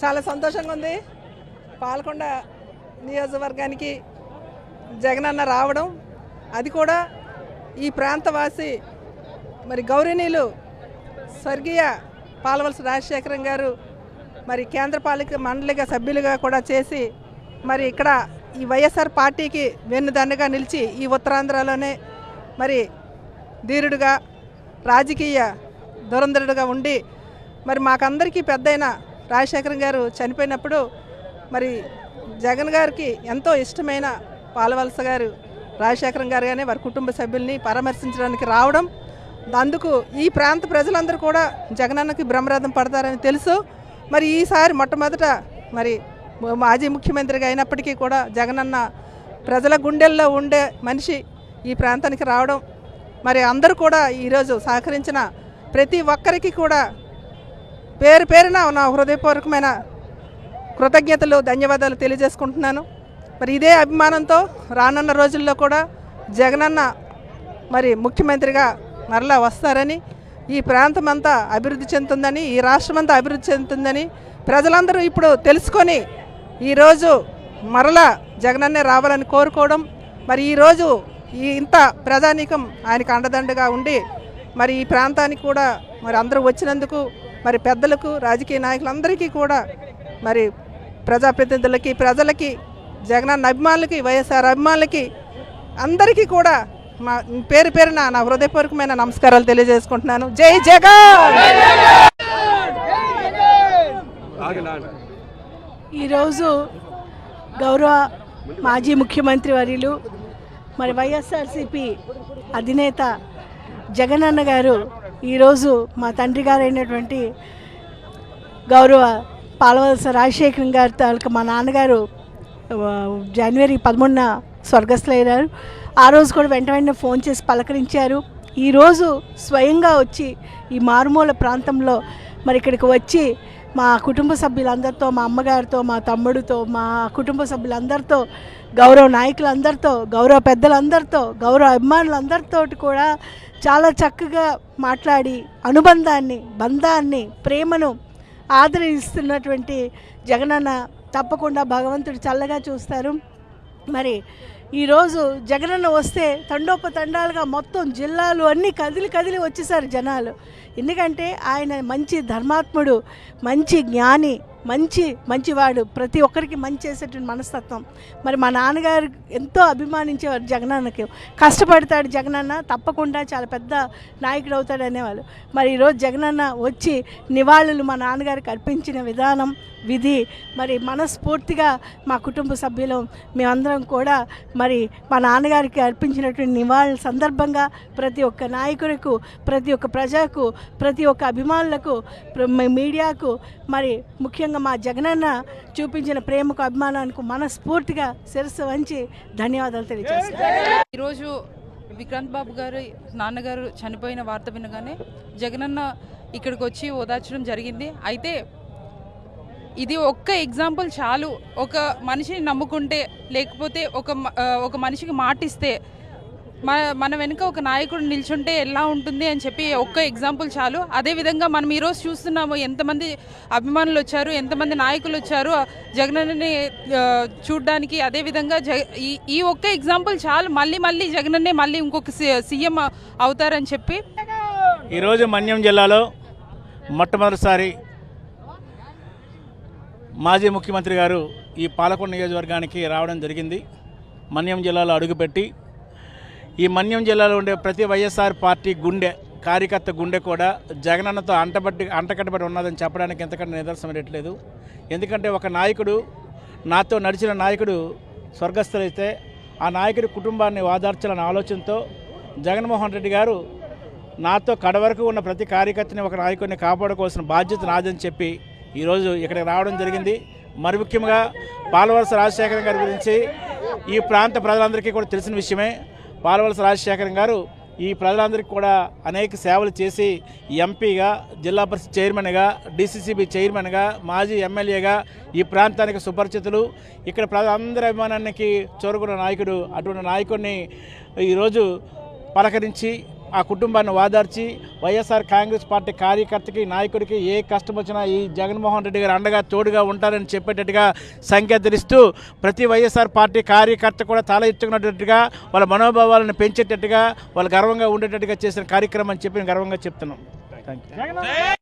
చాలా సంతోషంగా ఉంది. పాలకొండ నియోజకవర్గానికి జగనన్న రావడం, అది కూడా ఈ ప్రాంతవాసి మరి గౌరవనీయులు స్వర్గీయ పాలవలస రాజశేఖరం గారు మరి కేంద్ర పాలిక మండలిగా సభ్యులుగా కూడా చేసి మరి ఇక్కడ ఈ వైఎస్ఆర్ పార్టీకి వెన్నుదన్నుగా నిలిచి ఈ ఉత్తరాంధ్రలోనే మరి ధీరుడుగా రాజకీయ దురంధరుడుగా ఉండి మరి మాకందరికీ పెద్దయిన రాజశేఖరం గారు చనిపోయినప్పుడు మరి జగన్ గారికి ఎంతో ఇష్టమైన పాలవలస గారు రాజశేఖరం గారు కానీ వారి కుటుంబ సభ్యుల్ని పరామర్శించడానికి రావడం, అందుకు ఈ ప్రాంత ప్రజలందరూ కూడా జగనన్నకి బ్రహ్మరథం పడతారని తెలుసు. మరి ఈసారి మొట్టమొదట మరి మాజీ ముఖ్యమంత్రిగా అయినప్పటికీ కూడా జగనన్న ప్రజల గుండెల్లో ఉండే మనిషి ఈ ప్రాంతానికి రావడం, మరి అందరూ కూడా ఈరోజు సహకరించిన ప్రతి ఒక్కరికి కూడా పేరు పేరున నా హృదయపూర్వకమైన కృతజ్ఞతలు, ధన్యవాదాలు తెలియజేసుకుంటున్నాను. మరి ఇదే అభిమానంతో రానున్న రోజుల్లో కూడా జగనన్న మరి ముఖ్యమంత్రిగా మరలా వస్తారని, ఈ ప్రాంతం అంతా అభివృద్ధి చెందుతుందని, ఈ రాష్ట్రం అంతా అభివృద్ధి చెందుతుందని ప్రజలందరూ ఇప్పుడు తెలుసుకొని ఈరోజు మరలా జగనన్నే రావాలని కోరుకోవడం, మరి ఈరోజు ఇంత ప్రజానీకం ఆయనకు అండదండగా ఉండి మరి ఈ ప్రాంతానికి కూడా మరి అందరూ వచ్చినందుకు మరి పెద్దలకు, రాజకీయ నాయకులందరికీ కూడా మరి ప్రజాప్రతినిధులకి, ప్రజలకి, జగనన్న అభిమానులకి, వైఎస్ఆర్ అభిమానులకి అందరికీ కూడా మా పేరు పేరున నా హృదయపూర్వకమైన నమస్కారాలు తెలియజేసుకుంటున్నాను. జై జగన్. ఈరోజు గౌరవ మాజీ ముఖ్యమంత్రి వర్యులు మరి వైఎస్ఆర్సీపీ అధినేత జగనన్న గారు ఈరోజు మా తండ్రి గారైనటువంటి గౌరవ పాలవలస రాజశేఖరం గారి తాలూకా మా నాన్నగారు జనవరి 13న స్వర్గస్థులయ్యారు. ఆ రోజు కూడా వెంట వెంటనే ఫోన్ చేసి పలకరించారు. ఈరోజు స్వయంగా వచ్చి ఈ మారుమూల ప్రాంతంలో మరి ఇక్కడికి వచ్చి మా కుటుంబ సభ్యులందరితో, మా అమ్మగారితో, మా తమ్ముడితో, మా కుటుంబ సభ్యులందరితో, గౌరవ నాయకులందరితో, గౌరవ పెద్దలందరితో, గౌరవ అభిమానులందరితో కూడా చాలా చక్కగా మాట్లాడి అనుబంధాన్ని, బంధాన్ని, ప్రేమను ఆదరిస్తున్నటువంటి జగనన్న తప్పకుండా భగవంతుడు చల్లగా చూస్తారు. మరి ఈరోజు జగనన్న వస్తే తండోపతండాలుగా మొత్తం జిల్లాలు అన్నీ కదిలి కదిలి వచ్చేసారు జనాలు. ఎందుకంటే ఆయన మంచి ధర్మాత్ముడు, మంచి జ్ఞాని, మంచివాడు, ప్రతి ఒక్కరికి మంచి చేసేటువంటి మనస్తత్వం. మరి మా నాన్నగారు ఎంతో అభిమానించేవారు జగనన్నకి. కష్టపడతాడు జగనన్న, తప్పకుండా చాలా పెద్ద నాయకుడు అవుతాడు అనేవాళ్ళు. మరి ఈరోజు జగనన్న వచ్చి నివాళులు మా నాన్నగారికి అర్పించిన విధానం, విధి మరి మనస్ఫూర్తిగా మా కుటుంబ సభ్యులు మేమందరం కూడా మరి మా నాన్నగారికి అర్పించినటువంటి నివాళుల సందర్భంగా ప్రతి ఒక్క నాయకులకు, ప్రతి ఒక్క ప్రజలకు, ప్రతి ఒక్క అభిమానులకు, మీడియాకు, మరి ముఖ్యంగా మా జగనన్న చూపించిన ప్రేమకు, అభిమానానికి మనస్ఫూర్తిగా శిరస్సు వంచి ధన్యవాదాలు తెలియజేస్తాను. ఈరోజు విక్రాంత్ బాబు గారు నాన్నగారు చనిపోయిన వార్త వినగానే జగనన్న ఇక్కడికి వచ్చి ఓదార్చడం జరిగింది. అయితే ఇది ఒక్క ఎగ్జాంపుల్ చాలు. ఒక మనిషిని నమ్ముకుంటే, లేకపోతే ఒక మనిషికి మాటిస్తే మన వెనుక ఒక నాయకుడు నిల్చుంటే ఎలా ఉంటుంది అని చెప్పి ఒక్క ఎగ్జాంపుల్ చాలు. అదేవిధంగా మనం ఈరోజు చూస్తున్నాము ఎంతమంది అభిమానులు వచ్చారు, ఎంతమంది నాయకులు వచ్చారు జగనన్నని చూడడానికి. అదేవిధంగా ఈ ఒక్క ఎగ్జాంపుల్ చాలు, మళ్ళీ జగనన్నే మళ్ళీ ఇంకొక సీఎం అవుతారని చెప్పి. ఈరోజు మన్యం జిల్లాలో మొట్టమొదటిసారి మాజీ ముఖ్యమంత్రి గారు ఈ పాలకొండ నియోజకవర్గానికి రావడం జరిగింది. మన్యం జిల్లాలో అడుగుపెట్టి ఈ మన్యం జిల్లాలో ఉండే ప్రతి వైఎస్ఆర్ పార్టీ గుండె, కార్యకర్త గుండె కూడా జగనన్నతో అంటకట్టబడి ఉన్నదని చెప్పడానికి ఎంతకంటే నిదర్శనం ఎట్లేదు. ఎందుకంటే ఒక నాయకుడు, నాతో నడిచిన నాయకుడు స్వర్గస్థులైతే ఆ నాయకుడి కుటుంబాన్ని ఓదార్చాలనే ఆలోచనతో జగన్మోహన్ రెడ్డి గారు నాతో కడవరకు ఉన్న ప్రతి కార్యకర్తని, ఒక నాయకుడిని కాపాడుకోవాల్సిన బాధ్యత నాదని చెప్పి ఈరోజు ఇక్కడికి రావడం జరిగింది. మరి ముఖ్యంగా పాలవలస రాజశేఖరం గారి గురించి ఈ ప్రాంత ప్రజలందరికీ కూడా తెలిసిన విషయమే. పాలవలస రాజశేఖరం గారు ఈ ప్రజలందరికీ కూడా అనేక సేవలు చేసి ఎంపీగా, జిల్లా పరిషత్ చైర్మన్గా, డిసిసిబి చైర్మన్గా, మాజీ ఎమ్మెల్యేగా ఈ ప్రాంతానికి సుపరిచితులు. ఇక్కడ ప్రజలందరి అభిమానానికి చోరుకున్న నాయకుడు. అటువంటి నాయకుడిని ఈరోజు పలకరించి ఆ కుటుంబాన్ని వాదార్చి వైఎస్ఆర్ కాంగ్రెస్ పార్టీ కార్యకర్తకి నాయకుడికి ఏ కష్టం వచ్చినా ఈ జగన్మోహన్ రెడ్డి గారు అండగా తోడుగా ఉంటారని చెప్పేటట్టుగా సంకేతనిస్తూ ప్రతి వైఎస్ఆర్ పార్టీ కార్యకర్త కూడా తల ఎత్తుకున్నట్టుగా వాళ్ళ మనోభావాలను పెంచేటట్టుగా వాళ్ళు గర్వంగా ఉండేటట్టుగా చేసిన కార్యక్రమం అని చెప్పి నేను గర్వంగా చెప్తున్నాం. Thank you.